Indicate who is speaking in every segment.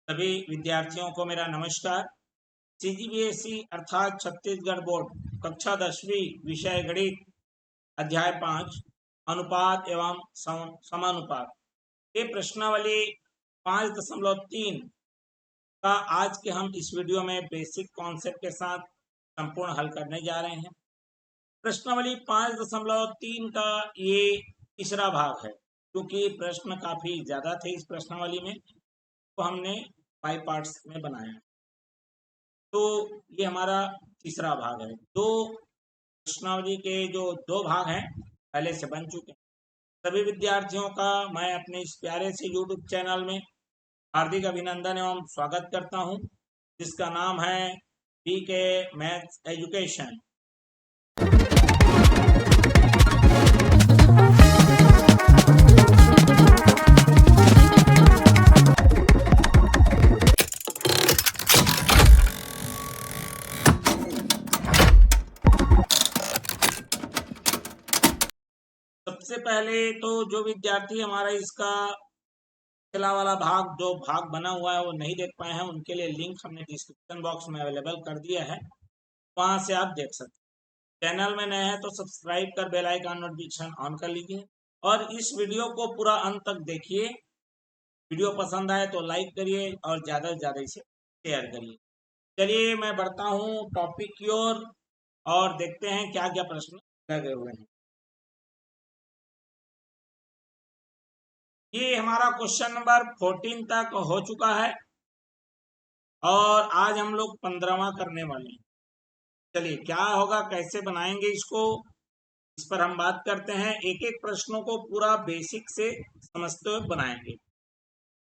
Speaker 1: सभी विद्यार्थियों को मेरा नमस्कार। सीजीबीएसई अर्थात छत्तीसगढ़ बोर्ड कक्षा 10वीं विषय गणित अध्याय 5 अनुपात एवं समानुपात के प्रश्नावली 5.3 का आज के हम इस वीडियो में बेसिक कॉन्सेप्ट के साथ संपूर्ण हल करने जा रहे हैं। प्रश्नावली 5.3 का ये तीसरा भाग है, क्योंकि प्रश्न काफी ज्यादा थे इस प्रश्नावली में, तो हमने 5 पार्ट्स में बनाया। तो ये हमारा तीसरा भाग है। दो प्रश्नावली के जो दो भाग हैं पहले से बन चुके हैं। सभी विद्यार्थियों का मैं अपने इस प्यारे से YouTube चैनल में हार्दिक अभिनंदन एवं स्वागत करता हूं, जिसका नाम है BK मैथ्स एजुकेशन। सबसे पहले तो जो विद्यार्थी हमारा इसका पिछला वाला जो भाग बना हुआ है वो नहीं देख पाए हैं, उनके लिए लिंक हमने डिस्क्रिप्शन बॉक्स में अवेलेबल कर दिया है, वहां से आप देख सकते हैं। चैनल में नए हैं तो सब्सक्राइब कर बेल आइकन नोटिफिकेशन ऑन कर लीजिए और इस वीडियो को पूरा अंत तक देखिए। वीडियो पसंद आए तो लाइक करिए और ज़्यादा से ज़्यादा इसे शेयर करिए। चलिए मैं बढ़ता हूँ टॉपिक की ओर और देखते हैं क्या क्या प्रश्न लगे हुए हैं। ये हमारा क्वेश्चन नंबर 14 तक हो चुका है और आज हम लोग 15वां करने वाले हैं। चलिए क्या होगा, कैसे बनाएंगे इसको, इस पर हम बात करते हैं। एक एक प्रश्नों को पूरा बेसिक से समझते हुए बनाएंगे।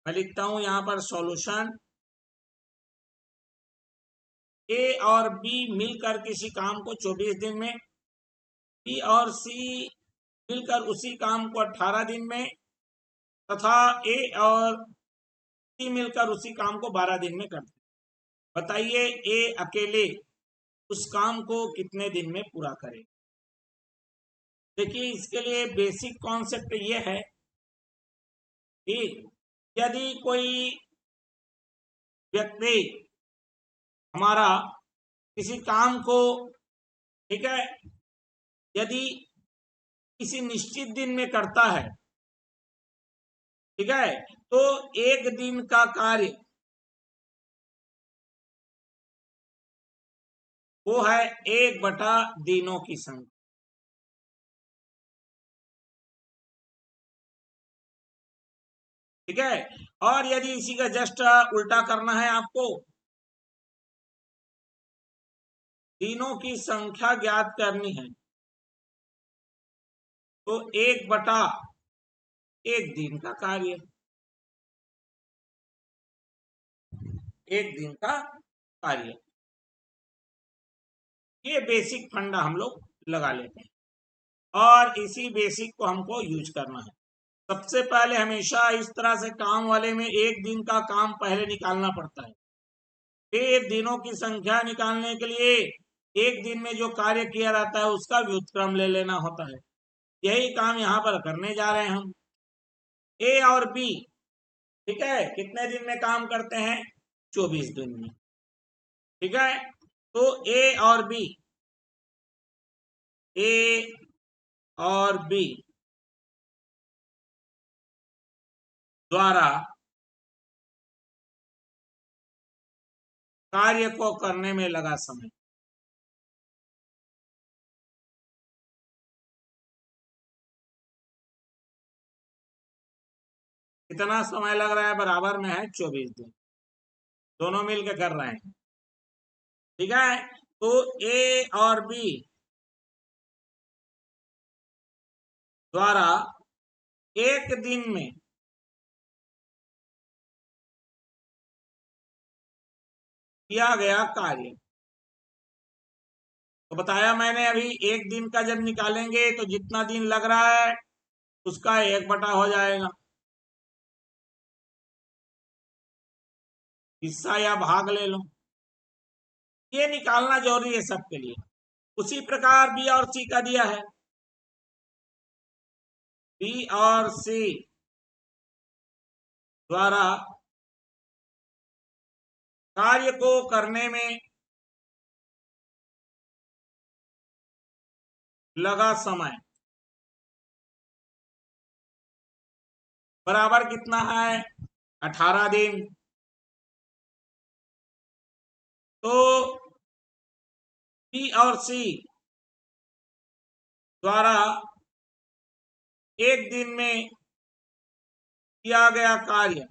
Speaker 1: मैं लिखता हूं यहाँ पर सॉल्यूशन। ए और बी मिलकर किसी काम को 24 दिन में, बी और सी मिलकर उसी काम को 18 दिन में तथा ए और सी मिलकर उसी काम को 12 दिन में करते हैं। बताइए ए अकेले उस काम को कितने दिन में पूरा करे। देखिए इसके लिए बेसिक कॉन्सेप्ट ये है कि यदि कोई व्यक्ति हमारा किसी काम को, ठीक है, यदि किसी निश्चित दिन में करता है, ठीक है, तो एक दिन का कार्य वो है 1/, दिनों की संख्या। ठीक है, और यदि इसी का जस्ट उल्टा करना है आपको, दिनों की संख्या ज्ञात करनी है, तो 1/, एक दिन का कार्य, एक दिन का कार्य। ये बेसिक फंडा हम लोग लगा लेते हैं और इसी बेसिक को हमको यूज करना है। सबसे पहले हमेशा इस तरह से काम वाले में एक दिन का काम पहले निकालना पड़ता है, फिर दिनों की संख्या निकालने के लिए एक दिन में जो कार्य किया जाता है उसका व्युत्क्रम ले लेना होता है। यही काम यहाँ पर करने जा रहे हैं हम। ए और बी, ठीक है, कितने दिन में काम करते हैं? 24 दिन में। ठीक है, तो ए और बी द्वारा कार्य को करने में लगा समय, कितना समय लग रहा है? बराबर में है 24 दिन, दोनों मिलकर कर रहे हैं। ठीक है, तो ए और बी द्वारा एक दिन में किया गया कार्य, तो बताया मैंने अभी, एक दिन का जब निकालेंगे तो जितना दिन लग रहा है उसका 1/, हो जाएगा, हिस्सा या भाग ले लो। ये निकालना जरूरी है सबके लिए। उसी प्रकार बी और सी का दिया है, बी और सी द्वारा कार्य को करने में लगा समय बराबर कितना है? 18 दिन। तो बी और सी द्वारा एक दिन में किया गया कार्य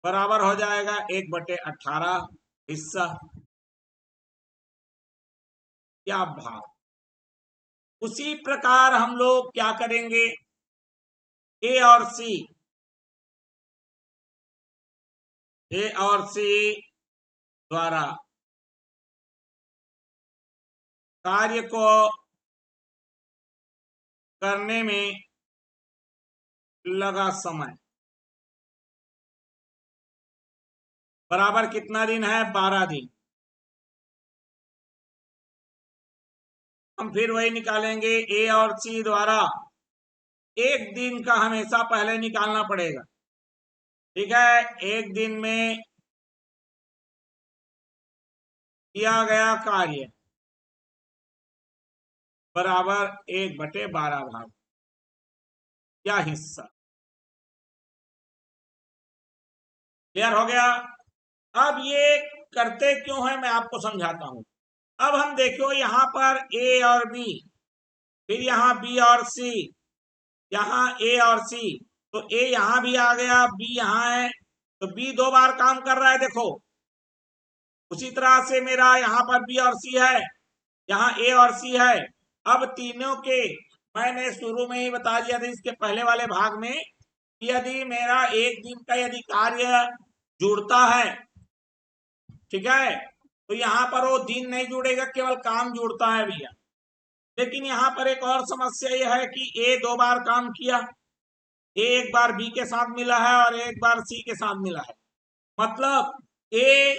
Speaker 1: बराबर हो जाएगा 1/18 हिस्सा या भाग। उसी प्रकार हम लोग क्या करेंगे, ए और सी द्वारा कार्य को करने में लगा समय बराबर कितना दिन है? 12 दिन। हम फिर वही निकालेंगे, ए और सी द्वारा एक दिन का हमेशा पहले निकालना पड़ेगा। ठीक है, एक दिन में किया गया कार्य बराबर 1/12 भाग या हिस्सा। क्लियर हो गया? अब ये करते क्यों है मैं आपको समझाता हूं। अब हम देखो यहां पर ए और बी, फिर यहाँ बी और सी, यहाँ ए और सी, तो ए यहां भी आ गया, बी यहां है, तो बी 2 बार काम कर रहा है। देखो उसी तरह से मेरा यहाँ पर बी और सी है, यहाँ ए और सी है। अब तीनों के मैंने शुरू में ही बता दिया था इसके पहले वाले भाग में, यदि मेरा एक दिन का यदि कार्य जुड़ता है, ठीक है, तो यहाँ पर वो दिन नहीं जुड़ेगा, केवल काम जुड़ता है भैया। लेकिन यहाँ पर एक और समस्या यह है कि ए 2 बार काम किया, ए एक बार बी के साथ मिला है और एक बार सी के साथ मिला है, मतलब ए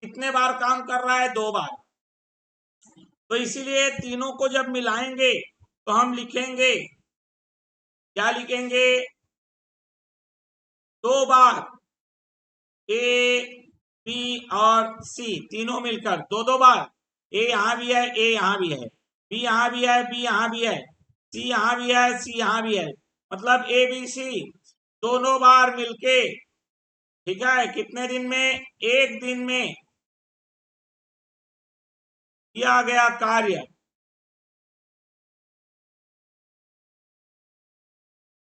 Speaker 1: कितने बार काम कर रहा है? 2 बार। तो इसीलिए तीनों को जब मिलाएंगे तो हम लिखेंगे, क्या लिखेंगे? 2 बार ए बी और सी तीनों मिलकर 2-2 बार। ए यहां भी है, ए यहां भी है, बी यहां भी है, बी यहां भी है, सी यहां भी है, सी यहां भी है, मतलब ए बी सी दोनों बार मिलके, ठीक है, कितने दिन में? एक दिन में किया गया कार्य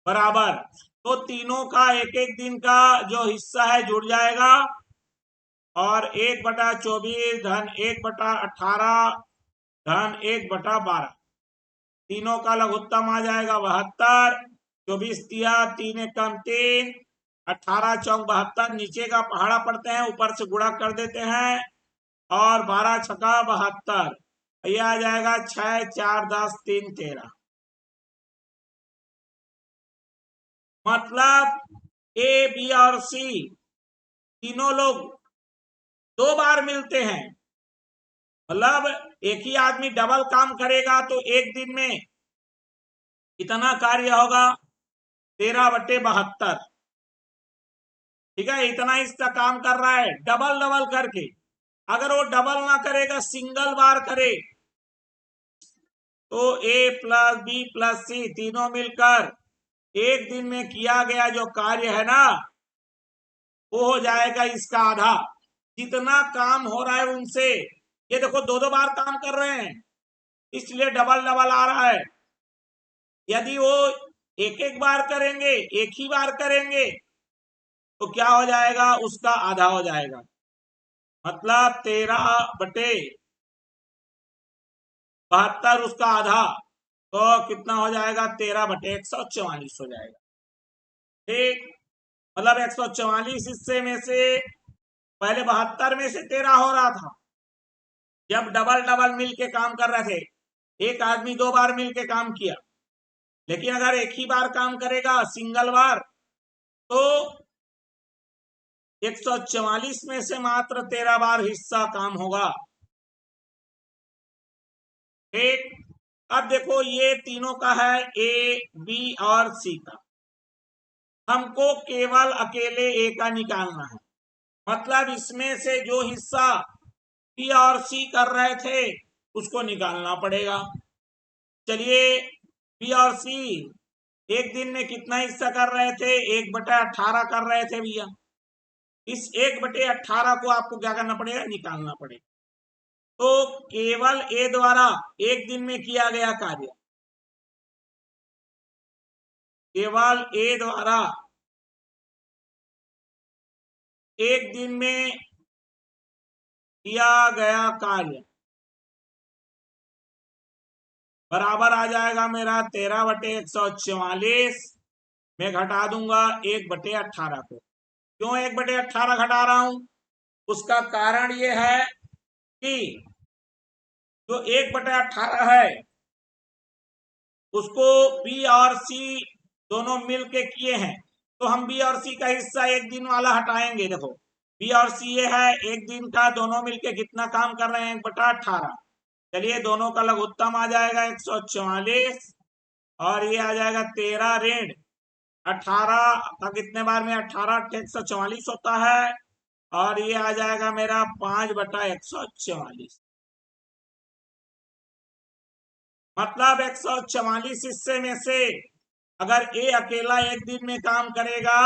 Speaker 1: बराबर, तो तीनों का एक एक दिन का जो हिस्सा है जुड़ जाएगा, और 1/24 धन 1/18 धन 1/12 तीनों का लघुत्तम आ जाएगा 72। 24 तिया 3 एकम 3, 18 चौक 72, नीचे का पहाड़ा पड़ते हैं, ऊपर से गुणा कर देते हैं, और 12 छका 72, ये आ जाएगा 6 4 10 3 13। मतलब ए बी और सी तीनों लोग 2 बार मिलते हैं, मतलब एक ही आदमी डबल काम करेगा तो एक दिन में कितना कार्य होगा? 13/72। ठीक है, इतना इसका काम कर रहा है डबल डबल करके। अगर वो डबल ना करेगा, सिंगल बार करे, तो ए प्लस बी प्लस सी तीनों मिलकर एक दिन में किया गया जो कार्य है ना, वो हो जाएगा इसका आधा। जितना काम हो रहा है उनसे, ये देखो 2-2 बार काम कर रहे हैं, इसलिए डबल डबल आ रहा है। यदि वो एक एक बार करेंगे, एक ही बार करेंगे, तो क्या हो जाएगा? उसका आधा हो जाएगा, मतलब 13/72 उसका आधा, तो कितना हो जाएगा? 13/144 हो जाएगा। ठीक, मतलब 144 हिस्से में से पहले 72 में से 13 हो रहा था जब डबल डबल मिल के काम कर रहे थे। एक आदमी 2 बार मिल के काम किया, लेकिन अगर एक ही बार काम करेगा सिंगल बार, तो 144 में से मात्र 13 बार हिस्सा काम होगा। ठीक, अब देखो ये तीनों का है, ए बी और सी का। हमको केवल अकेले ए का निकालना है। मतलब इसमें से जो हिस्सा बी और सी कर रहे थे उसको निकालना पड़ेगा। चलिए, बी और सी एक दिन में कितना हिस्सा कर रहे थे? 1/18 कर रहे थे भैया। इस 1/18 को आपको क्या करना पड़ेगा? निकालना पड़ेगा। तो केवल ए द्वारा एक दिन में किया गया कार्य, केवल ए द्वारा एक दिन में किया गया कार्य बराबर आ जाएगा मेरा 13/144। मैं घटा दूंगा 1/18 को। क्यों 1/18 घटा रहा हूं? उसका कारण ये है कि जो 1/18 है उसको बी और सी दोनों मिल के किए हैं, तो हम बी और सी का हिस्सा एक दिन वाला हटाएंगे। देखो, बी और सी ये है एक दिन का, दोनों मिलके कितना काम कर रहे हैं? 1/18। चलिए, दोनों का लघुत्तम आ जाएगा 144 और ये आ जाएगा 13 ऋण 18 का कितने बार में? 18 144 होता है और ये आ जाएगा मेरा 5/144। मतलब 144 हिस्से में से अगर ए अकेला एक दिन में काम करेगा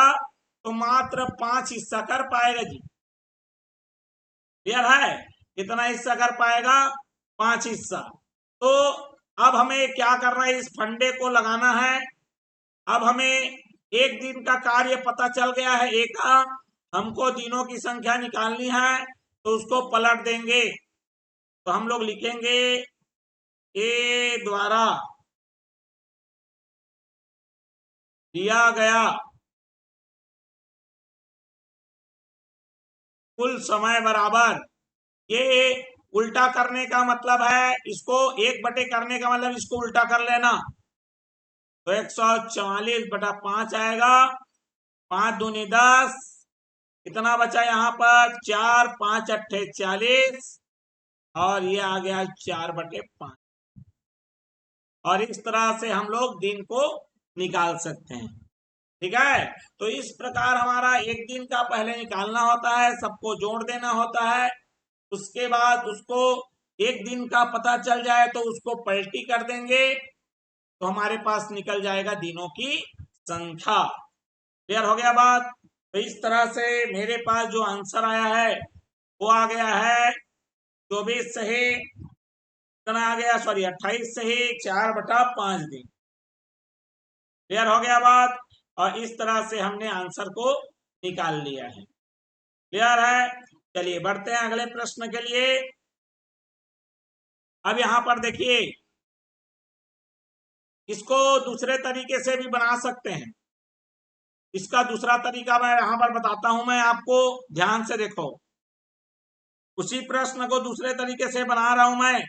Speaker 1: तो मात्र 5 हिस्सा कर पाएगा जी। क्लियर है? कितना हिस्सा कर पाएगा? 5 हिस्सा। तो अब हमें क्या करना है? इस फंडे को लगाना है। अब हमें एक दिन का कार्य पता चल गया है ए का, हमको दिनों की संख्या निकालनी है, तो उसको पलट देंगे। तो हम लोग लिखेंगे ए द्वारा दिया गया कुल समय बराबर, ये उल्टा करने का मतलब है, इसको 1 करने का मतलब इसको उल्टा कर लेना। तो 144/5 आएगा। 5 दूनी 10, कितना बचा यहाँ पर? 4 5 अट्ठे 40 और ये आ गया 4/5। और इस तरह से हम लोग दिन को निकाल सकते हैं। ठीक है? तो इस प्रकार हमारा एक दिन का पहले निकालना होता है, सबको जोड़ देना होता है। उसके बाद उसको एक दिन का पता चल जाए तो उसको पलटी कर देंगे, तो हमारे पास निकल जाएगा दिनों की संख्या। क्लियर हो गया बात? तो इस तरह से मेरे पास जो आंसर आया है वो आ गया है 24 सही, कितना आ गया? सॉरी, 28 सही, 4/5 दिन। क्लियर हो गया बात? और इस तरह से हमने आंसर को निकाल लिया है। क्लियर है? चलिए बढ़ते हैं अगले प्रश्न के लिए। अब यहां पर देखिए, इसको दूसरे तरीके से भी बना सकते हैं। इसका दूसरा तरीका मैं यहां पर बताता हूं मैं आपको, ध्यान से देखो। उसी प्रश्न को दूसरे तरीके से बना रहा हूं मैं।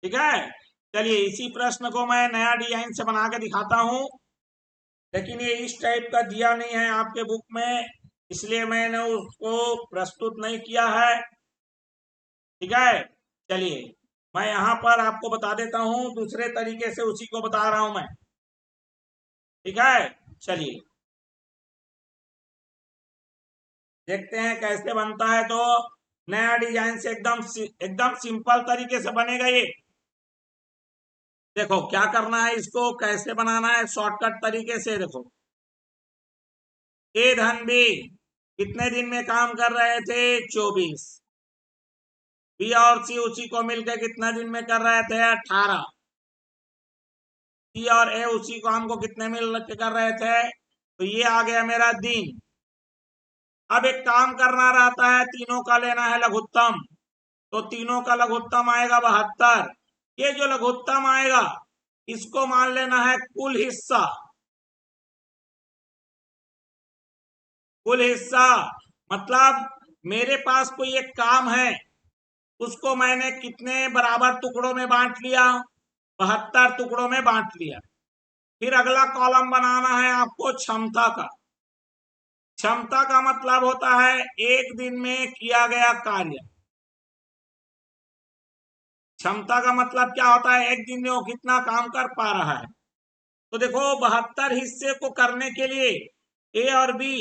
Speaker 1: ठीक है? चलिए, इसी प्रश्न को मैं नया डिजाइन से बना के दिखाता हूं, लेकिन ये इस टाइप का दिया नहीं है आपके बुक में, इसलिए मैंने उसको प्रस्तुत नहीं किया है। ठीक है? चलिए, मैं यहां पर आपको बता देता हूं दूसरे तरीके से, उसी को बता रहा हूं मैं। ठीक है? चलिए देखते हैं कैसे बनता है। तो नया डिजाइन से एकदम सिंपल तरीके से बनेगा ये। देखो क्या करना है, इसको कैसे बनाना है शॉर्टकट तरीके से। देखो, ए धन बी कितने दिन में काम कर रहे थे? 24। बी और सी उसी को मिलकर कितना दिन में कर रहे थे? 18। सी और ए उसी काम को कितने मिल के कर रहे थे? तो ये आ गया मेरा दिन। अब एक काम करना रहता है, तीनों का लेना है लघुत्तम, तो तीनों का लघुत्तम आएगा 72। ये जो लघुत्तम आएगा इसको मान लेना है कुल हिस्सा। कुल हिस्सा मतलब मेरे पास कोई एक काम है, उसको मैंने कितने बराबर टुकड़ों में बांट लिया? 72 टुकड़ों में बांट लिया। फिर अगला कॉलम बनाना है आपको क्षमता का। क्षमता का मतलब होता है एक दिन में किया गया कार्य। क्षमता का मतलब क्या होता है? एक दिन में वो कितना काम कर पा रहा है। तो देखो 72 हिस्से को करने के लिए ए और बी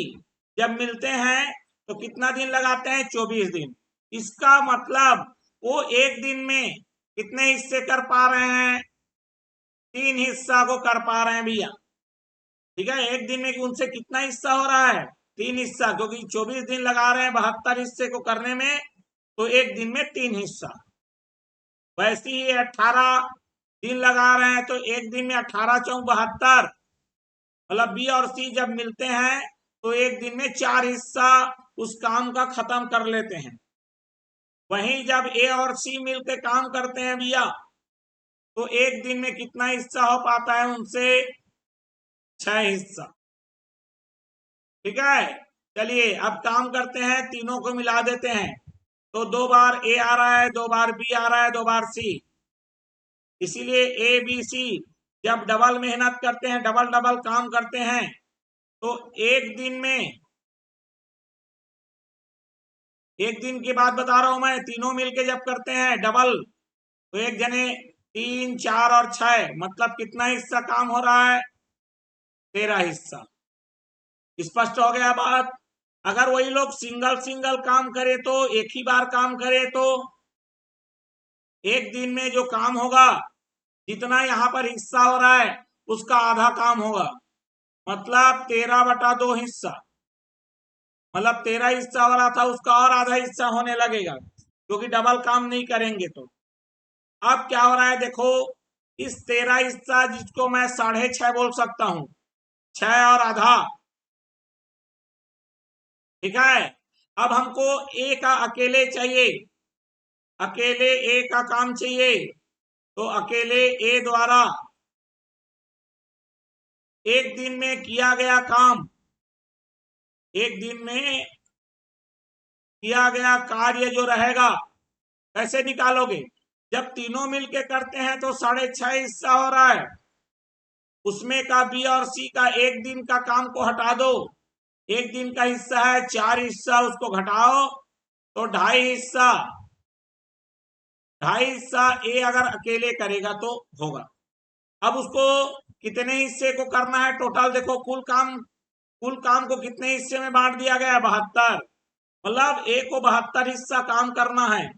Speaker 1: जब मिलते हैं तो कितना दिन लगाते हैं? 24 दिन। इसका मतलब वो एक दिन में कितने हिस्से कर पा रहे हैं? 3 हिस्सा को कर पा रहे हैं भैया। ठीक है, एक दिन में उनसे कितना हिस्सा हो रहा है? 3 हिस्सा, क्योंकि 24 दिन लगा रहे हैं 72 हिस्से को करने में, तो एक दिन में 3 हिस्सा। वैसे ही 18 दिन लगा रहे हैं तो एक दिन में 18 चौक 72, मतलब बी और सी जब मिलते हैं तो एक दिन में 4 हिस्सा उस काम का खत्म कर लेते हैं। वहीं जब ए और सी मिलकर काम करते हैं भैया तो एक दिन में कितना हिस्सा हो पाता है उनसे? 6 हिस्सा। ठीक है, चलिए अब काम करते हैं, तीनों को मिला देते हैं। तो 2 बार ए आ रहा है, 2 बार बी आ रहा है, 2 बार सी। इसीलिए ए बी सी जब डबल मेहनत करते हैं, डबल डबल काम करते हैं, तो एक दिन की बात बता रहा हूं मैं, तीनों मिलके जब करते हैं डबल तो एक जने 3 4 और 6, मतलब कितना हिस्सा काम हो रहा है? 13 हिस्सा। स्पष्ट हो गया बात? अगर वही लोग सिंगल सिंगल काम करे तो, एक ही बार काम करे तो एक दिन में जो काम होगा जितना यहाँ पर हिस्सा हो रहा है उसका आधा काम होगा, मतलब 13/2 हिस्सा। मतलब 13 हिस्सा हो रहा था उसका और आधा हिस्सा होने लगेगा, क्योंकि डबल काम नहीं करेंगे। तो अब क्या हो रहा है देखो, इस 13 हिस्सा जिसको मैं 6.5 बोल सकता हूं, 6 और आधा। ठीक है, अब हमको ए का अकेले चाहिए, अकेले ए का काम चाहिए। तो अकेले ए द्वारा एक दिन में किया गया काम, एक दिन में किया गया कार्य जो रहेगा, कैसे निकालोगे? जब तीनों मिलके करते हैं तो 6.5 हिस्सा हो रहा है, उसमें का बी और सी का एक दिन का काम को हटा दो। एक दिन का हिस्सा है 4 हिस्सा, उसको घटाओ तो 2.5 हिस्सा। 2.5 हिस्सा ए अगर अकेले करेगा तो होगा। अब उसको कितने हिस्से को करना है टोटल? देखो कुल काम को कितने हिस्से में बांट दिया गया है? 72। मतलब ए को 72 हिस्सा काम करना है।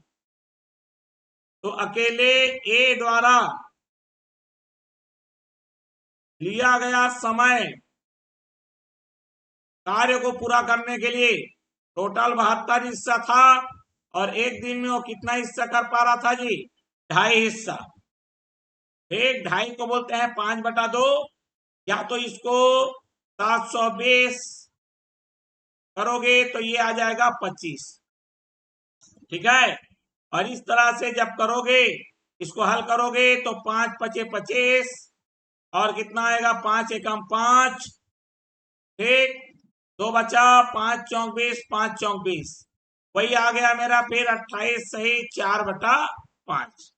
Speaker 1: तो अकेले ए द्वारा लिया गया समय कार्य को पूरा करने के लिए टोटल 72 हिस्सा था, और एक दिन में वो कितना हिस्सा कर पा रहा था जी? 2.5 हिस्सा। एक 2.5 को बोलते हैं 5/2, या तो इसको 720 करोगे तो ये आ जाएगा 25। ठीक है, और इस तरह से जब करोगे, इसको हल करोगे तो 5 5 25, और कितना आएगा? 5 एकम 5। ठीक, 2 बचा, 5 चौक 20, 5 चौक 20, वही आ गया मेरा फिर 28 सही 4/5।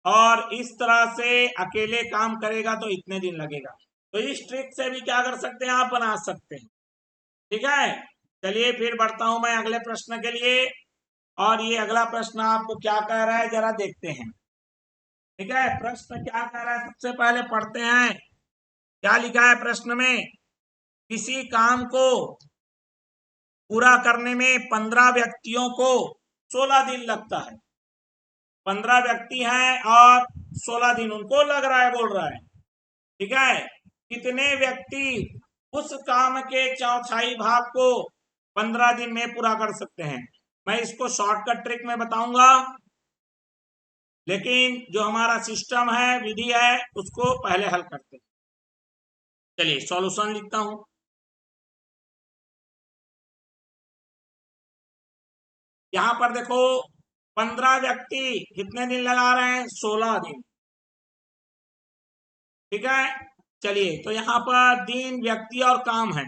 Speaker 1: और इस तरह से अकेले काम करेगा तो इतने दिन लगेगा। तो इस ट्रिक से भी क्या कर सकते हैं? आप बना सकते हैं। ठीक है, चलिए फिर बढ़ता हूं मैं अगले प्रश्न के लिए। और ये अगला प्रश्न आपको क्या कह रहा है जरा देखते हैं। ठीक है, प्रश्न क्या कह रहा है सबसे पहले पढ़ते हैं। क्या लिखा है प्रश्न में? किसी काम को पूरा करने में 15 व्यक्तियों को 16 दिन लगता है। 15 व्यक्ति हैं और 16 दिन उनको लग रहा है, बोल रहा है। ठीक है, कितने व्यक्ति उस काम के चौथाई भाग को 15 दिन में पूरा कर सकते हैं? मैं इसको शॉर्टकट ट्रिक में बताऊंगा, लेकिन जो हमारा सिस्टम है, विधि है, उसको पहले हल करते हैं। चलिए सॉल्यूशन लिखता हूं। यहां पर देखो 15 व्यक्ति कितने दिन लगा रहे हैं? 16 दिन। ठीक है, चलिए तो यहां पर दिन, व्यक्ति और काम है,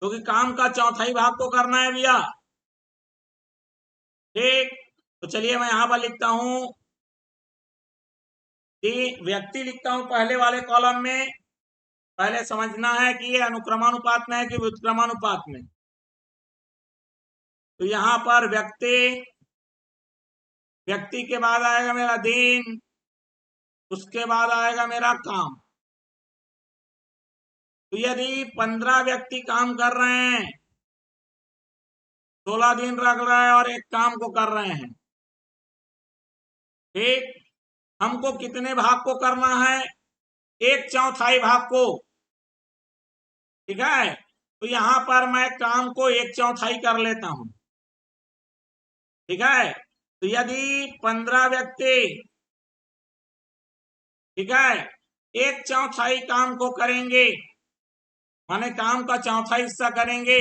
Speaker 1: क्योंकि तो काम का चौथाई भाग को करना है भैया। ठीक, तो चलिए मैं यहां पर लिखता हूं व्यक्ति, लिखता हूं पहले वाले कॉलम में। पहले समझना है कि ये अनुक्रमानुपात में है कि व्युत्क्रमानुपात में। तो यहां पर व्यक्ति, व्यक्ति के बाद आएगा मेरा दिन, उसके बाद आएगा मेरा काम। तो यदि 15 व्यक्ति काम कर रहे हैं, 16 दिन लग रहा है और एक काम को कर रहे हैं, ठीक, हमको कितने भाग को करना है? 1/4 भाग को, ठीक है। तो यहां पर मैं काम को 1/4 कर लेता हूं, ठीक है। तो यदि 15 व्यक्ति, ठीक है, 1/4 काम को करेंगे, माने काम का चौथा हिस्सा करेंगे,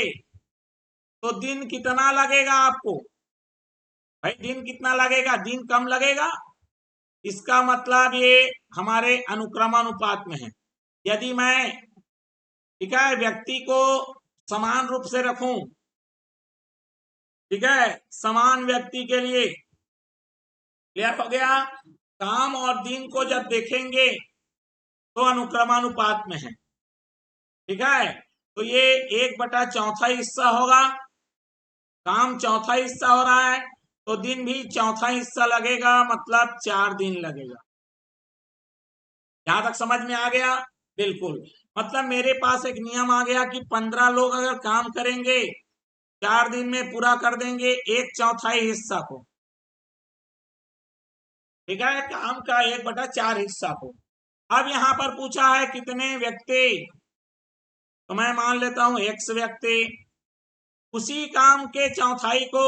Speaker 1: तो दिन कितना लगेगा आपको? भाई दिन कितना लगेगा? दिन कम लगेगा। इसका मतलब ये हमारे अनुक्रमानुपात में है। यदि मैं, ठीक है, व्यक्ति को समान रूप से रखूं, ठीक है, समान व्यक्ति के लिए, क्लियर हो गया? काम और दिन को जब देखेंगे तो अनुक्रमानुपात में है, ठीक है। तो ये 1/4 हिस्सा होगा, काम चौथा हिस्सा हो रहा है तो दिन भी चौथा हिस्सा लगेगा, मतलब 4 दिन लगेगा। यहां तक समझ में आ गया? बिल्कुल। मतलब मेरे पास एक नियम आ गया कि 15 लोग अगर काम करेंगे, 4 दिन में पूरा कर देंगे 1/4 हिस्सा को, ठीक है, काम का 1/4 हिस्सा को। अब यहां पर पूछा है कितने व्यक्ति, तो मैं मान लेता हूं X व्यक्ति, उसी काम के चौथाई को,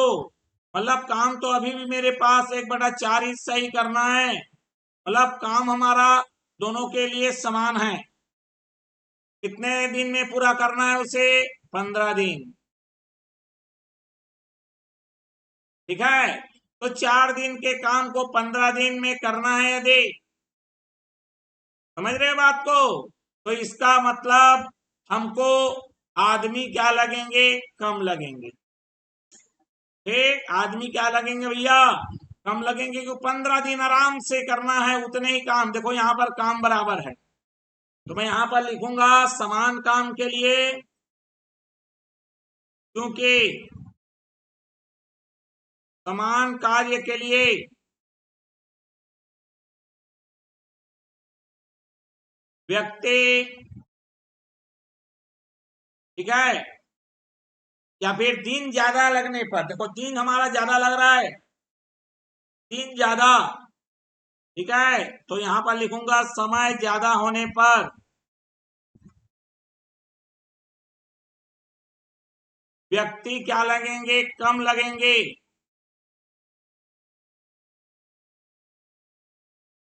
Speaker 1: मतलब काम तो अभी भी मेरे पास 1/4 हिस्सा ही करना है, मतलब काम हमारा दोनों के लिए समान है। कितने दिन में पूरा करना है उसे? 15 दिन, ठीक है। तो 4 दिन के काम को 15 दिन में करना है यदि, समझ रहे बात को? तो इसका मतलब हमको आदमी क्या लगेंगे? कम लगेंगे, ठीक, आदमी क्या लगेंगे भैया? कम लगेंगे, क्योंकि 15 दिन आराम से करना है उतने ही काम। देखो यहां पर काम बराबर है, तो मैं यहां पर लिखूंगा समान काम के लिए, क्योंकि समान कार्य के लिए व्यक्ति, ठीक है, या फिर दिन ज्यादा लगने पर, देखो दिन हमारा ज्यादा लग रहा है, दिन ज्यादा, ठीक है, तो यहां पर लिखूंगा समय ज्यादा होने पर व्यक्ति क्या लगेंगे? कम लगेंगे।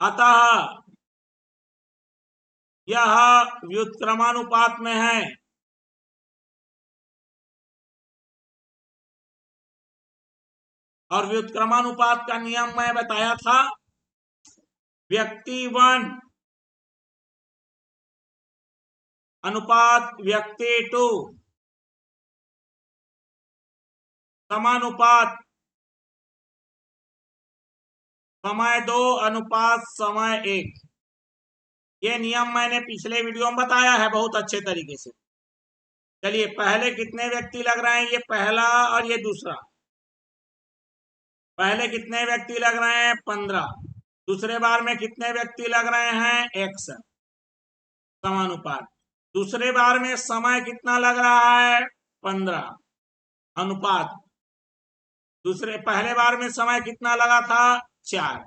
Speaker 1: अतः यह व्युत्क्रमानुपात में है, और व्युत्क्रमानुपात का नियम मैं बताया था, व्यक्ति 1 अनुपात व्यक्ति 2 समानुपात समय 2 अनुपात समय 1। ये नियम मैंने पिछले वीडियो में बताया है बहुत अच्छे तरीके से। चलिए पहले कितने व्यक्ति लग रहे हैं? ये पहला और ये दूसरा। पहले कितने व्यक्ति लग रहे हैं? 15। दूसरे बार में कितने व्यक्ति लग रहे हैं? X समानुपात। दूसरे बार में समय कितना लग रहा है? 15 अनुपात दूसरे, पहले बार में समय कितना लगा था? 4।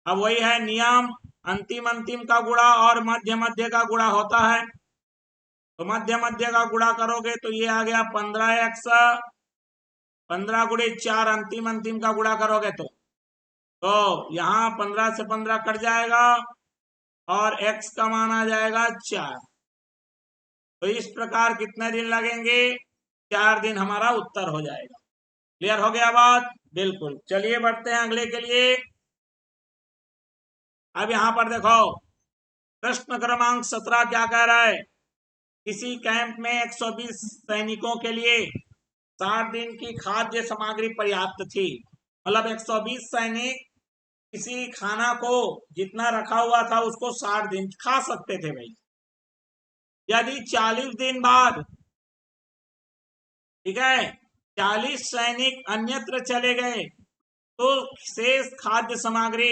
Speaker 1: अब वही है नियम, अंतिम अंतिम का गुणा और मध्य मध्य का गुणा होता है, तो मध्य मध्य का गुणा करोगे तो ये आ गया 15x, 15 गुणे 4, अंतिम अंतिम का गुणा करोगे तो यहाँ 15 से 15 कट जाएगा और x का मान आ जाएगा 4। तो इस प्रकार कितने दिन लगेंगे? 4 दिन हमारा उत्तर हो जाएगा। क्लियर हो गया बात? बिल्कुल। चलिए बढ़ते हैं अगले के लिए। अब यहां पर देखो प्रश्न क्रमांक 17 क्या कह रहा है? किसी कैंप में 120 सैनिकों के लिए 60 दिन की खाद्य सामग्री पर्याप्त थी। मतलब 120 सैनिक किसी खाना को जितना रखा हुआ था उसको 60 दिन खा सकते थे भाई। यदि 40 दिन बाद, ठीक है, 40 सैनिक अन्यत्र चले गए तो शेष खाद्य सामग्री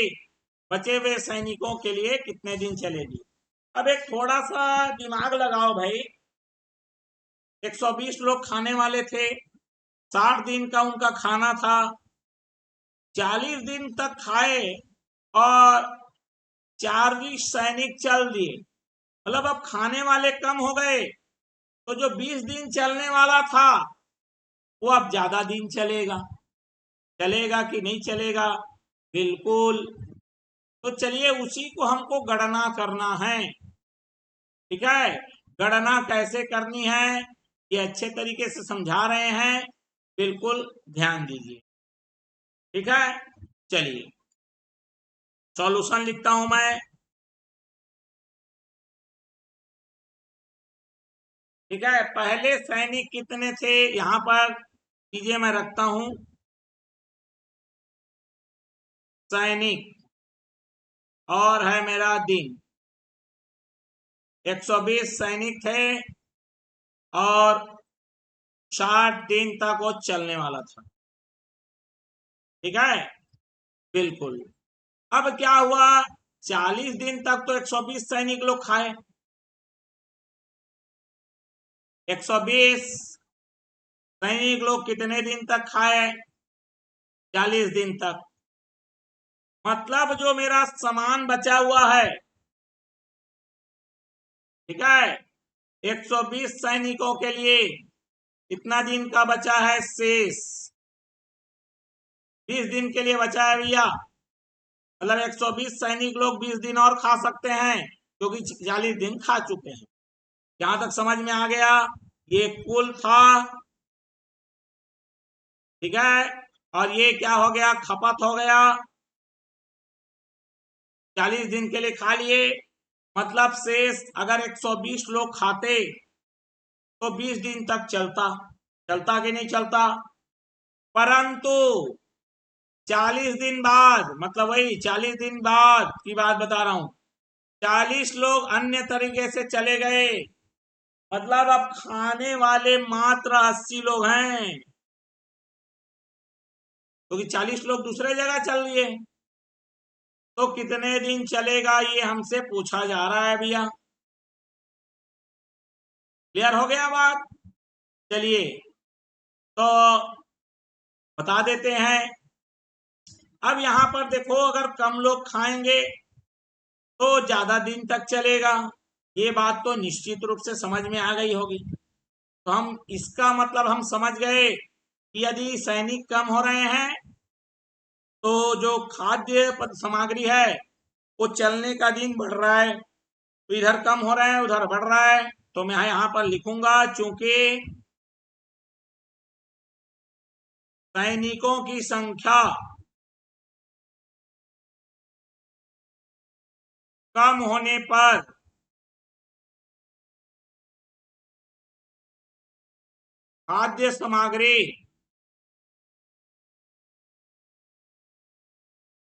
Speaker 1: बचे हुए सैनिकों के लिए कितने दिन चलेगी? अब एक थोड़ा सा दिमाग लगाओ भाई, 120 लोग खाने वाले थे, 60 दिन का उनका खाना था, 40 दिन तक खाए और 40 सैनिक चल दिए, मतलब अब खाने वाले कम हो गए, तो जो 20 दिन चलने वाला था वो अब ज्यादा दिन चलेगा। चलेगा कि नहीं चलेगा? बिल्कुल। तो चलिए उसी को हमको गणना करना है। ठीक है, गणना कैसे करनी है ये अच्छे तरीके से समझा रहे हैं, बिल्कुल ध्यान दीजिए। ठीक है, चलिए सॉल्यूशन लिखता हूं मैं। ठीक है, पहले सैनिक कितने थे, यहां पर चीजें मैं रखता हूं। सैनिक और है मेरा दिन, 120 सैनिक थे और 60 दिन तक वो चलने वाला था। ठीक है, बिल्कुल। अब क्या हुआ, 40 दिन तक तो 120 सैनिक लोग खाए, 120 सैनिक लोग कितने दिन तक खाए, 40 दिन तक। मतलब जो मेरा सामान बचा हुआ है, ठीक है, 120 सैनिकों के लिए कितना दिन का बचा है शेष, 20 दिन के लिए बचा है भैया। मतलब 120 सैनिक लोग 20 दिन और खा सकते हैं, क्योंकि 40 दिन खा चुके हैं। यहां तक समझ में आ गया? ये कुल था। ठीक है, और ये क्या हो गया, खपत हो गया, 40 दिन के लिए खा लिए। मतलब शेष अगर 120 लोग खाते तो 20 दिन तक चलता, चलता कि नहीं चलता? परंतु 40 दिन बाद, मतलब वही 40 दिन बाद की बात बता रहा हूं, 40 लोग अन्य तरीके से चले गए, मतलब अब खाने वाले मात्र 80 लोग हैं, क्योंकि 40 लोग दूसरे जगह चल दिए। तो कितने दिन चलेगा ये हमसे पूछा जा रहा है भैया। क्लियर हो गया बात? चलिए तो बता देते हैं। अब यहां पर देखो, अगर कम लोग खाएंगे तो ज्यादा दिन तक चलेगा, ये बात तो निश्चित रूप से समझ में आ गई होगी। तो हम इसका मतलब हम समझ गए कि यदि सैनिक कम हो रहे हैं तो जो खाद्य सामग्री है वो चलने का दिन बढ़ रहा है, तो इधर कम हो रहे हैं उधर बढ़ रहा है। तो मैं यहां पर लिखूंगा, चूंकि सैनिकों की संख्या कम होने पर खाद्य सामग्री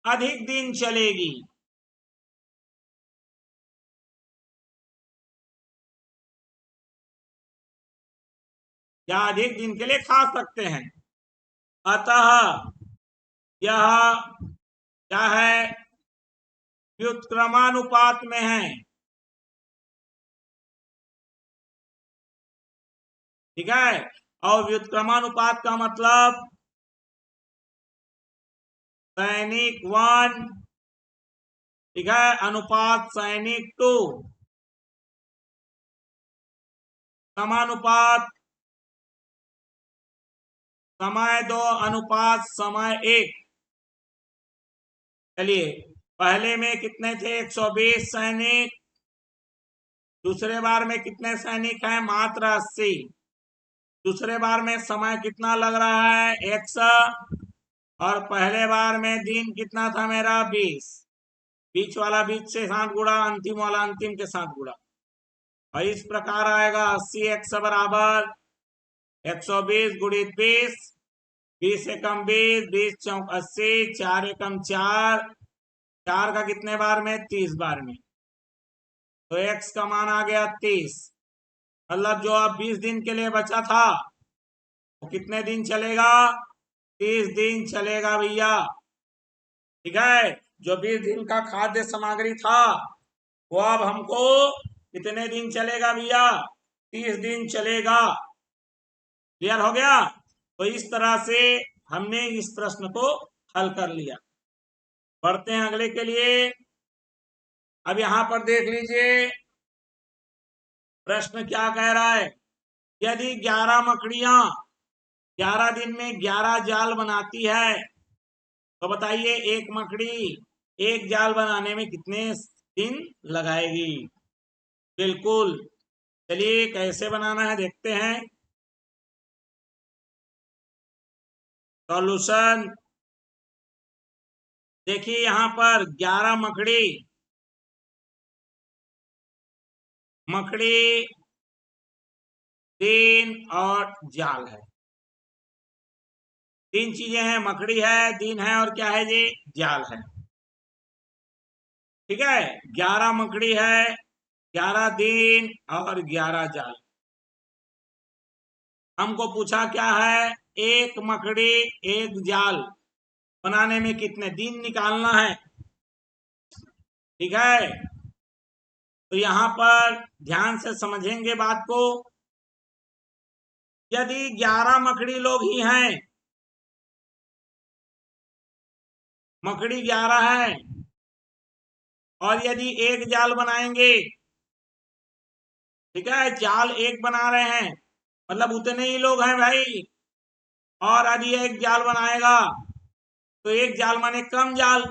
Speaker 1: अधिक दिन चलेगी। या अधिक दिन के लिए खा सकते हैं। अतः यह क्या है, व्युत्क्रमानुपात में है। ठीक है, और व्युत्क्रमानुपात का मतलब सैनिक 1, ठीक है, अनुपात सैनिक 2, समानुपात समय 2 अनुपात समय 1। चलिए, पहले में कितने थे, 120 सैनिक, दूसरे बार में कितने सैनिक हैं, मात्र 80। दूसरे बार में समय कितना लग रहा है, 100, और पहले बार में दिन कितना था मेरा, 20। बीच वाला बीच से साथ गुड़ा, अंतिम वाला अंतिम के साथ गुड़ा, और इस प्रकार आएगा 80 100 बराबर 120 गुणित 20, 20 एकम 20, 20 चौक 80, 4 एकम 4, 4 का कितने बार में, 30 बार में। तो x का मान आ गया 30। मतलब जो अब 20 दिन के लिए बचा था वो कितने दिन चलेगा, 30 दिन चलेगा भैया। ठीक है, जो 20 दिन का खाद्य सामग्री था वो अब हमको कितने दिन चलेगा भैया? 30 दिन चलेगा। क्लियर हो गया? तो इस तरह से हमने इस प्रश्न को हल कर लिया। बढ़ते हैं अगले के लिए। अब यहां पर देख लीजिए प्रश्न क्या कह रहा है। यदि 11 मकड़ियां 11 दिन में 11 जाल बनाती है तो बताइए एक मकड़ी एक जाल बनाने में कितने दिन लगाएगी? बिल्कुल। चलिए कैसे बनाना है देखते हैं। सॉल्यूशन देखिए यहां पर 11 मकड़ी दिन और जाल है। तीन चीजें हैं, मकड़ी है, दिन है और क्या है जी? जाल है। ठीक है, 11 मकड़ी है, 11 दिन और 11 जाल। हमको पूछा क्या है? एक मकड़ी एक जाल बनाने में कितने दिन निकालना है। ठीक है, तो यहां पर ध्यान से समझेंगे बात को। यदि 11 मकड़ी लोग ही हैं, मकड़ी 11 है और यदि एक जाल बनाएंगे, ठीक है, जाल एक बना रहे हैं मतलब उतने ही लोग हैं भाई, और यदि एक जाल बनाएगा तो एक जाल माने कम जाल,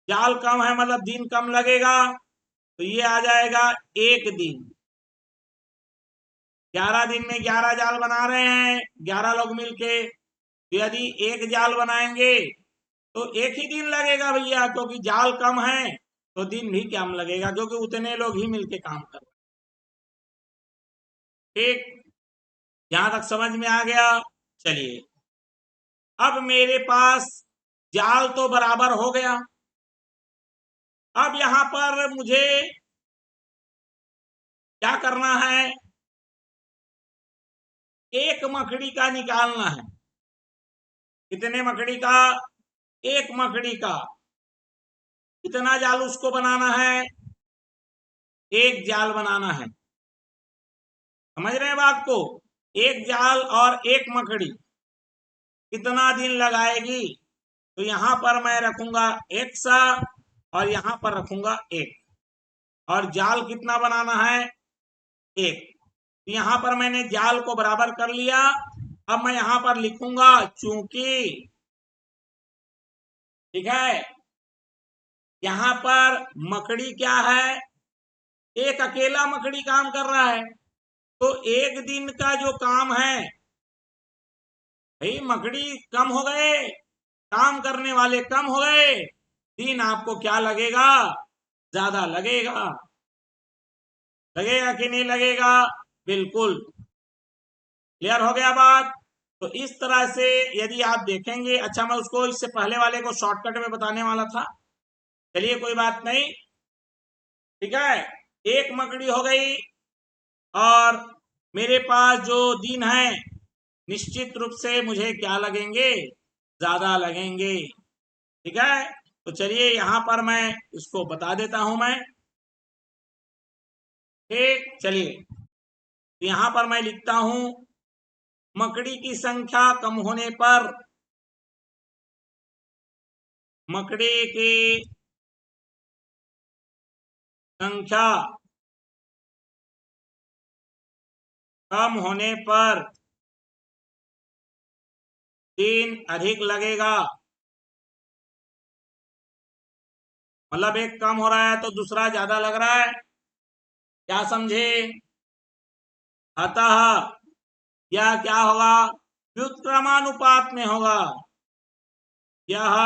Speaker 1: जाल कम है मतलब दिन कम लगेगा, तो ये आ जाएगा एक दिन। 11 दिन में 11 जाल बना रहे हैं 11 लोग मिलके, तो यदि एक जाल बनाएंगे तो एक ही दिन लगेगा भैया, क्योंकि जाल कम है तो दिन भी कम लगेगा क्योंकि उतने लोग ही मिलके काम कर रहे। ठीक, यहां तक समझ में आ गया? चलिए अब मेरे पास जाल तो बराबर हो गया। अब यहां पर मुझे क्या करना है? एक मकड़ी का निकालना है। कितने मकड़ी का? एक मकड़ी का। कितना जाल उसको बनाना है? एक जाल बनाना है। समझ रहे हैं बात को? एक जाल और एक मकड़ी कितना दिन लगाएगी? तो यहां पर मैं रखूंगा एक्स और यहां पर रखूंगा एक, और जाल कितना बनाना है? एक। यहां पर मैंने जाल को बराबर कर लिया। अब मैं यहां पर लिखूंगा चूंकि, ठीक है, यहां पर मकड़ी क्या है? एक अकेला मकड़ी काम कर रहा है, तो एक दिन का जो काम है भाई, मकड़ी कम हो गए, काम करने वाले कम हो गए, दिन आपको क्या लगेगा? ज्यादा लगेगा। लगेगा कि नहीं लगेगा? बिल्कुल। क्लियर हो गया बात? तो इस तरह से यदि आप देखेंगे, अच्छा मैं उसको इससे पहले वाले को शॉर्टकट में बताने वाला था, चलिए कोई बात नहीं। ठीक है, एक मकड़ी हो गई और मेरे पास जो दिन है निश्चित रूप से मुझे क्या लगेंगे? ज्यादा लगेंगे। ठीक है, तो चलिए यहां पर मैं इसको बता देता हूं मैं। ठीक, चलिए यहां पर मैं लिखता हूं मकड़ी की संख्या कम होने पर मकड़ी की संख्या कम होने पर दिन अधिक लगेगा। मतलब एक कम हो रहा है तो दूसरा ज्यादा लग रहा है। क्या समझे? अतः यह क्या होगा? व्युत्क्रमानुपात में होगा। यह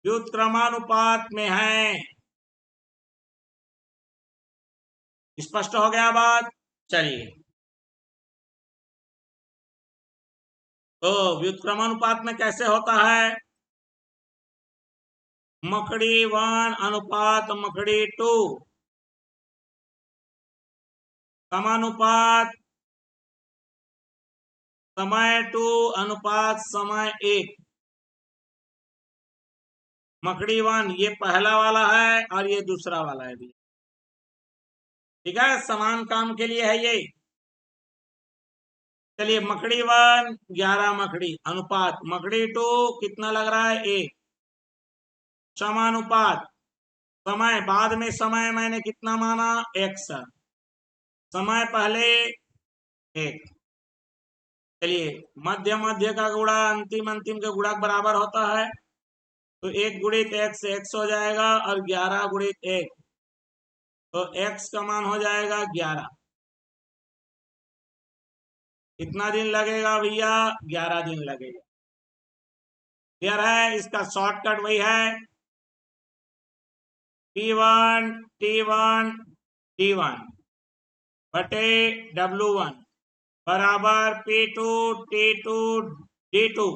Speaker 1: व्युत्क्रमानुपात में है। स्पष्ट हो गया बात? चलिए, तो व्युत्क्रमानुपात में कैसे होता है? मकड़ी 1 अनुपात मकड़ी 2 समानुपात समय 2 अनुपात समय 1। मकड़ी वन ये पहला वाला है और ये दूसरा वाला है भी। ठीक है, समान काम के लिए है ये। चलिए, मकड़ी वन 11 मकड़ी अनुपात मकड़ी टू कितना लग रहा है 1, समानुपात समय बाद में समय मैंने कितना माना x, समय पहले 1। चलिए, मध्य मध्य का गुणा अंतिम अंतिम के गुणक बराबर होता है, तो 1 गुणित x हो जाएगा और 11 गुणित 1, तो x का मान हो जाएगा 11। कितना दिन लगेगा भैया 11 दिन लगेगा। क्लियर है, इसका शॉर्टकट वही है P1 T1 D1 बटे W1 बराबर P2 T2 D2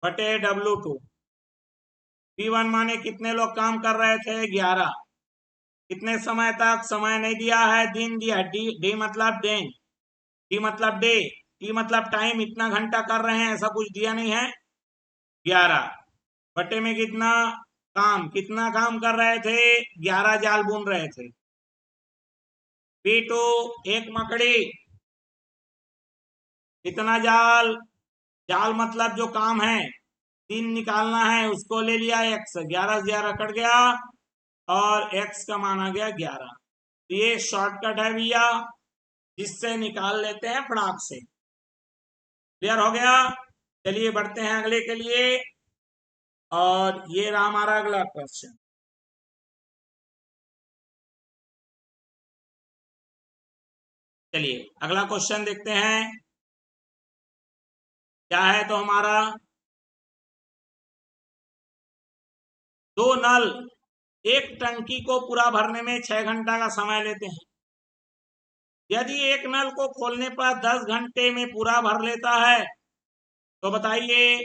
Speaker 1: बटे W2। P1 माने कितने लोग काम कर रहे थे 11, कितने समय तक, समय नहीं दिया है, दिन दिया। डी मतलब दिन, डी मतलब डे, टी मतलब टाइम, इतना घंटा कर रहे हैं ऐसा कुछ दिया नहीं है। 11 बटे में कितना काम, कितना काम कर रहे थे 11 जाल बुन रहे थे। P2 1 मकड़ी, कितना जाल, जाल मतलब जो काम है दिन निकालना है उसको ले लिया x, 11 से 11 कट गया और x का मान आ गया 11। ये शॉर्टकट है भैया, जिससे निकाल लेते हैं फटाक से। क्लियर हो गया। चलिए बढ़ते हैं अगले के लिए, और ये रहा हमारा अगला क्वेश्चन। चलिए अगला क्वेश्चन देखते हैं क्या है। तो हमारा 2 नल एक टंकी को पूरा भरने में 6 घंटा का समय लेते हैं। यदि एक नल को खोलने पर 10 घंटे में पूरा भर लेता है, तो बताइए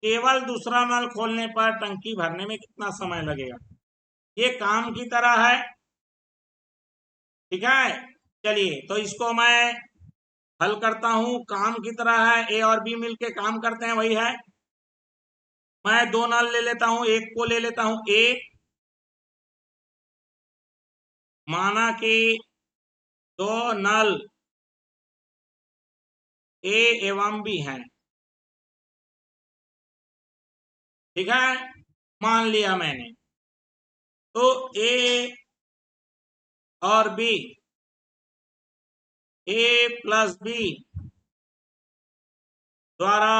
Speaker 1: केवल दूसरा नल खोलने पर टंकी भरने में कितना समय लगेगा। ये काम की तरह है, ठीक है। चलिए तो इसको मैं हल करता हूं, काम की तरह है, ए और बी मिलके काम करते हैं, वही है। मैं 2 नल ले लेता हूं, एक को ले लेता हूं ए, माना कि 2 नल ए एवं बी हैं, ठीक है, मान लिया मैंने। तो ए और बी, ए प्लस बी द्वारा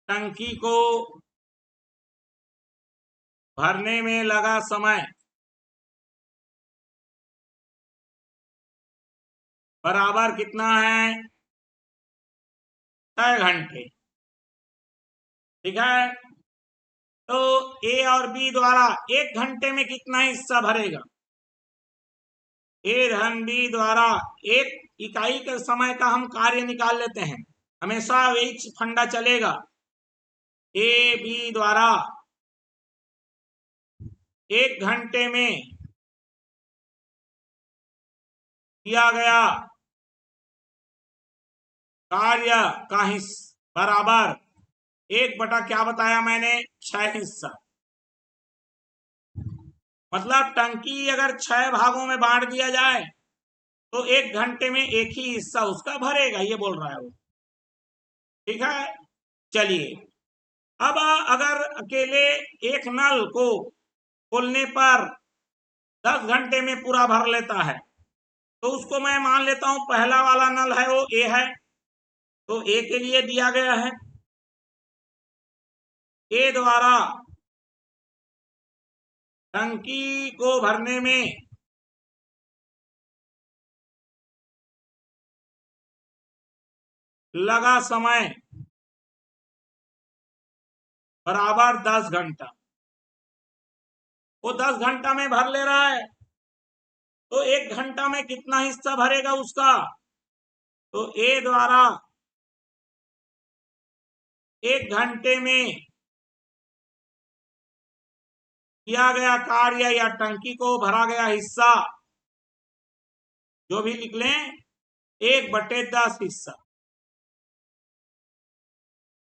Speaker 1: टंकी को भरने में लगा समय बराबर कितना है 6 घंटे, ठीक है। तो ए और बी द्वारा 1 घंटे में कितना हिस्सा भरेगा, ए धन बी द्वारा 1 इकाई के समय का हम कार्य निकाल लेते हैं, हमेशा वही फंडा चलेगा। ए बी द्वारा 1 घंटे में किया गया कार्य का हिस्सा बराबर 1 बटा क्या बताया मैंने 6 हिस्सा। मतलब टंकी अगर 6 भागों में बांट दिया जाए तो 1 घंटे में एक ही हिस्सा उसका भरेगा, ये बोल रहा है वो, ठीक है। चलिए अब अगर अकेले एक नल को खोलने पर 10 घंटे में पूरा भर लेता है, तो उसको मैं मान लेता हूं पहला वाला नल है वो ए है, तो ए के लिए दिया गया है ए द्वारा टंकी को भरने में लगा समय बराबर 10 घंटा। वो 10 घंटा में भर ले रहा है, तो 1 घंटा में कितना हिस्सा भरेगा उसका, तो ए द्वारा 1 घंटे में किया गया कार्य या टंकी को भरा गया हिस्सा, जो भी लिख लें, 1/10 हिस्सा।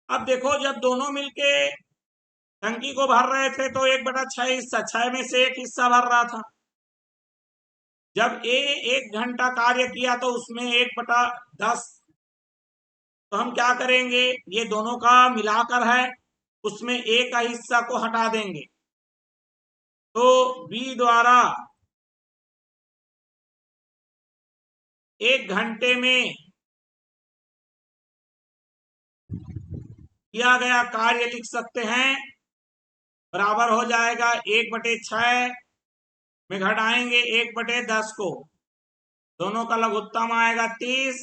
Speaker 1: अब देखो, जब दोनों मिलके टंकी को भर रहे थे तो 1/6 हिस्सा, 6 में से 1 हिस्सा भर रहा था। जब ए 1 घंटा कार्य किया तो उसमें 1/10, तो हम क्या करेंगे, ये दोनों का मिलाकर है, उसमें ए का हिस्सा को हटा देंगे, तो बी द्वारा 1 घंटे में किया गया कार्य लिख सकते हैं, बराबर हो जाएगा 1/6 में घटाएंगे 1/10 को, दोनों का लघुत्तम आएगा 30,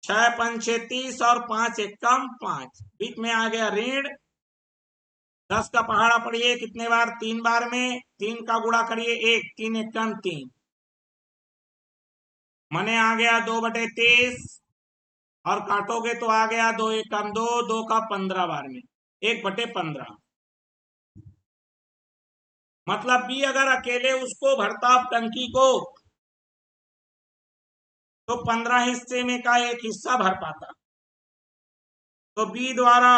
Speaker 1: 6 पंचे 30 और 5 एकम 5, बीच में आ गया ऋण। 10 का पहाड़ा पढ़िए कितने बार, 3 बार में, 3 का गुणा करिए 1, 3 एकम 3, मने आ गया 2/23, और काटोगे तो आ गया 2 एकम 2, 2 का 15 बार में 1/15। मतलब बी अगर अकेले उसको भरता टंकी को तो 15 हिस्से में का 1 हिस्सा भर पाता। तो बी द्वारा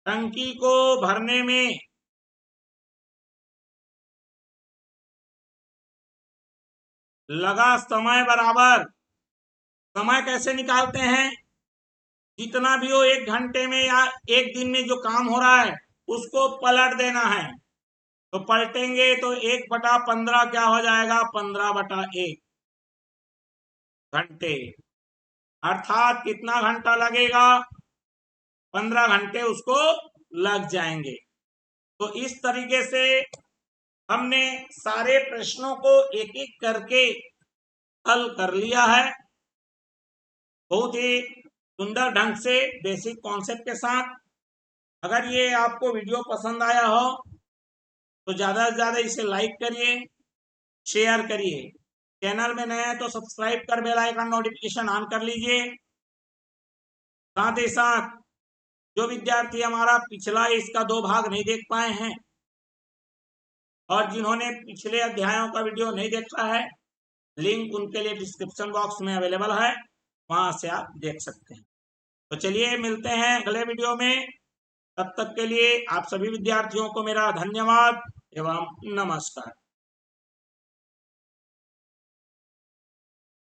Speaker 1: टंकी को भरने में लगा समय बराबर, समय कैसे निकालते हैं, जितना भी हो 1 घंटे में या 1 दिन में जो काम हो रहा है उसको पलट देना है, तो पलटेंगे तो 1/15 क्या हो जाएगा, 15/1 घंटे, अर्थात कितना घंटा लगेगा, 15 घंटे उसको लग जाएंगे। तो इस तरीके से हमने सारे प्रश्नों को एक एक करके हल कर लिया है, बहुत ही सुंदर ढंग से, बेसिक कॉन्सेप्ट के साथ। अगर ये आपको वीडियो पसंद आया हो तो ज़्यादा से ज़्यादा इसे लाइक करिए, शेयर करिए, चैनल में नए हैं तो सब्सक्राइब कर बेल आइकन नोटिफिकेशन ऑन कर लीजिए। साथ ही साथ जो विद्यार्थी हमारा पिछला इसका 2 भाग नहीं देख पाए हैं और जिन्होंने पिछले अध्यायों का वीडियो नहीं देखा है, लिंक उनके लिए डिस्क्रिप्शन बॉक्स में अवेलेबल है, वहां से आप देख सकते हैं। तो चलिए मिलते हैं अगले वीडियो में, तब तक के लिए आप सभी विद्यार्थियों को मेरा धन्यवाद एवं नमस्कार।